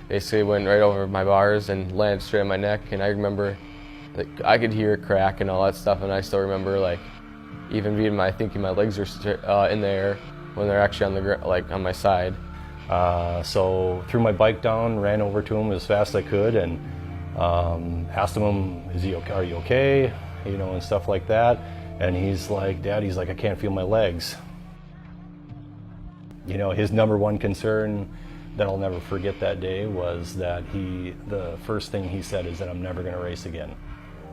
basically went right over my bars and landed straight on my neck. And I remember, like, I could hear it crack and all that stuff. And I still remember, like, even being thinking my legs were in the air when they're actually on the like on my side. So threw my bike down, ran over to him as fast as I could, and asked him, "Is he okay? Are you okay?" You know, and stuff like that. And he's like, "Dad," he's like, "I can't feel my legs." You know, his number one concern that I'll never forget that day was that the first thing he said is that I'm never going to race again.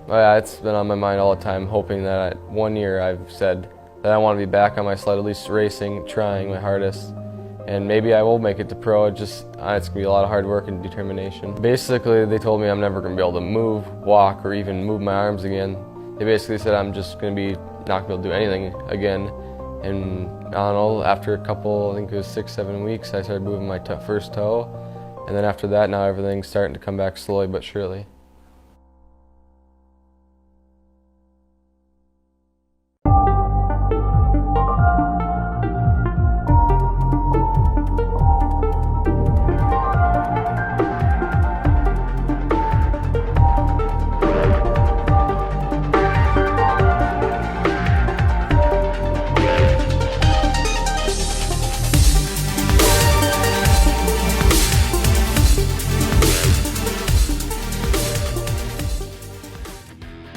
Oh, yeah, it's been on my mind all the time, hoping that one year I've said that I want to be back on my sled, at least racing, trying my hardest. And maybe I will make it to pro. It's going to be a lot of hard work and determination. Basically, they told me I'm never going to be able to move, walk, or even move my arms again. They basically said I'm just going to be not going to be able to do anything again. And I don't know, after a couple, I think it was 6-7 weeks, I started moving my first toe. And then after that, now everything's starting to come back slowly but surely.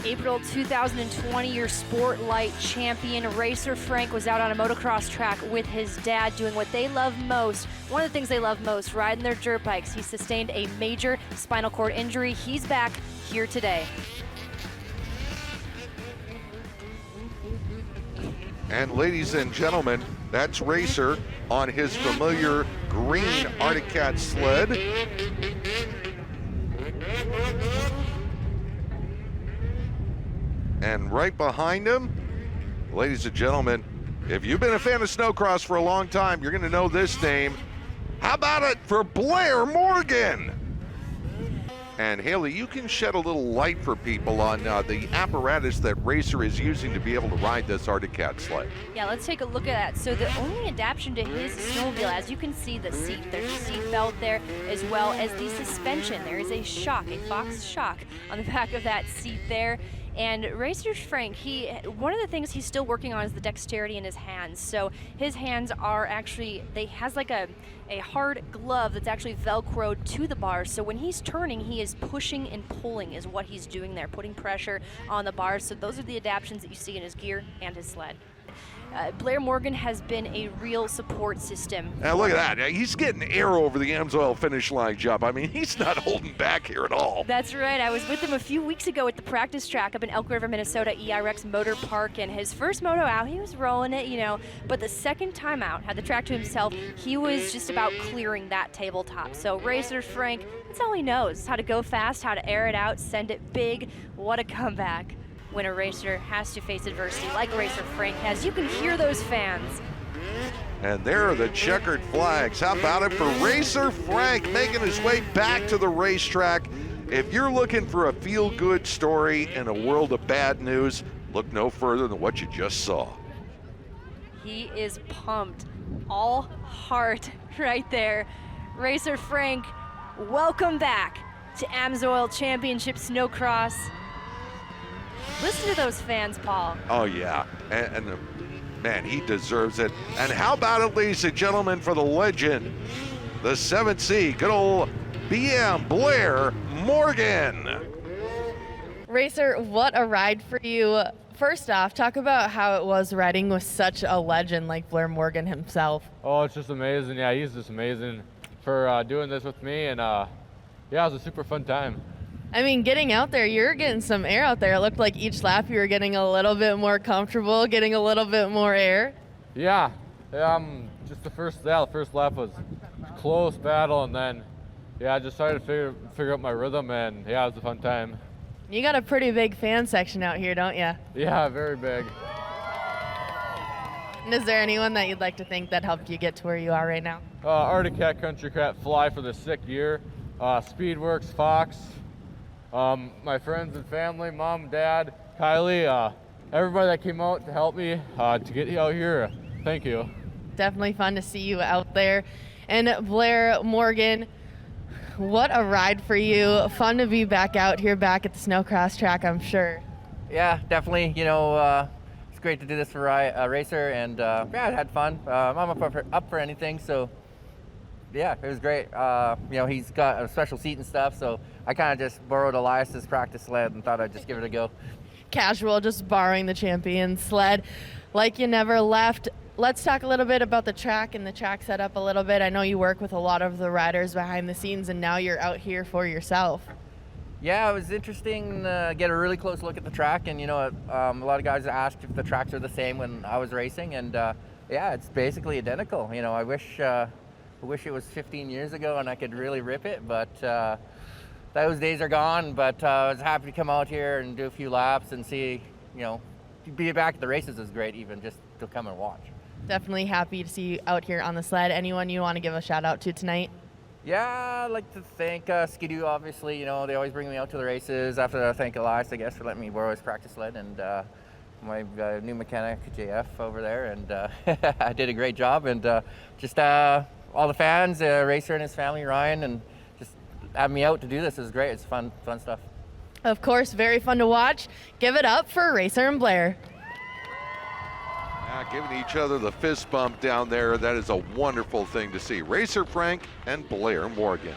April 2020, your Sport Light champion, Raycer Frank, was out on a motocross track with his dad doing what they love most. One of the things they love most, riding their dirt bikes. He sustained a major spinal cord injury. He's back here today. And ladies and gentlemen, that's Raycer on his familiar green Arctic Cat sled. And right behind him, ladies and gentlemen, if you've been a fan of Snocross for a long time, you're going to know this name. How about it for Blair Morgan? And Haley, you can shed a little light for people on the apparatus that Raycer is using to be able to ride this Arctic Cat sled. Yeah, let's take a look at that. So the only adaptation to his snowmobile, as you can see, the seat, there's a seat belt there, as well as the suspension. There is a shock, a Fox shock on the back of that seat there. And Raycer Frank, one of the things he's still working on is the dexterity in his hands. So his hands are actually, has like a hard glove that's actually Velcroed to the bars. So when he's turning, he is pushing and pulling is what he's doing there, putting pressure on the bars. So those are the adaptations that you see in his gear and his sled. Blair Morgan has been a real support system. Now look at that. He's getting air over the Amsoil finish line jump. I mean, he's not holding back here at all. That's right. I was with him a few weeks ago at the practice track up in Elk River, Minnesota, ERX Motor Park, and his first moto out, he was rolling it, you know, but the second time out, had the track to himself, he was just about clearing that tabletop. So Raycer Frank, that's all he knows, how to go fast, how to air it out, send it big. What a comeback. When a racer has to face adversity like Raycer Frank has. You can hear those fans. And there are the checkered flags. How about it for Raycer Frank making his way back to the racetrack? If you're looking for a feel-good story in a world of bad news, look no further than what you just saw. He is pumped. All heart right there. Raycer Frank, welcome back to Amsoil Championship Snocross. Listen to those fans, Paul. Oh, yeah. And man, he deserves it. And how about it, ladies and gentlemen, for the legend, the 7C, good old BM Blair Morgan. Raycer, what a ride for you. First off, talk about how it was riding with such a legend like Blair Morgan himself. Oh, it's just amazing. Yeah, he's just amazing for doing this with me. And yeah, it was a super fun time. I mean, getting out there, you're getting some air out there. It looked like each lap you were getting a little bit more comfortable, getting a little bit more air. Yeah, just the first lap was a close battle, and then I just started to figure out my rhythm, and yeah, it was a fun time. You got a pretty big fan section out here, don't you? Yeah, very big. And is there anyone that you'd like to thank that helped you get to where you are right now? Arctic Cat, Country Cat, Fly for the 6th year, Speedworks, Fox, my friends and family, mom, dad, Kylie, everybody that came out to help me to get out here. Thank you. Definitely fun to see you out there. And Blair Morgan, what a ride for you. Fun to be back out here, back at the Snocross track, I'm sure. Yeah, definitely. It's great to do this for Raycer, and yeah, I had fun. I'm up for anything, so yeah, it was great. He's got a special seat and stuff, so I kind of just borrowed Elias's practice sled and thought I'd just give it a go. Casual, just borrowing the champion sled like you never left. Let's talk a little bit about the track and the track setup a little bit. I know you work with a lot of the riders behind the scenes, and now you're out here for yourself. Yeah, it was interesting to get a really close look at the track, and a lot of guys asked if the tracks are the same when I was racing, and yeah, it's basically identical. I wish it was 15 years ago and I could really rip it, but those days are gone. But I was happy to come out here and do a few laps and see, be back at the races is great, even just to come and watch. Definitely happy to see you out here on the sled. Anyone you want to give a shout out to tonight? Yeah, I'd like to thank Skidoo, obviously. They always bring me out to the races. After that, I thank Elias, I guess, for letting me borrow his practice sled, and my new mechanic, JF, over there. And I did a great job. And just all the fans, Raycer and his family, Ryan, and just having me out to do this is great. It's fun stuff. Of course, very fun to watch. Give it up for Raycer and Blair. Giving each other the fist bump down there. That is a wonderful thing to see. Raycer Frank and Blair Morgan.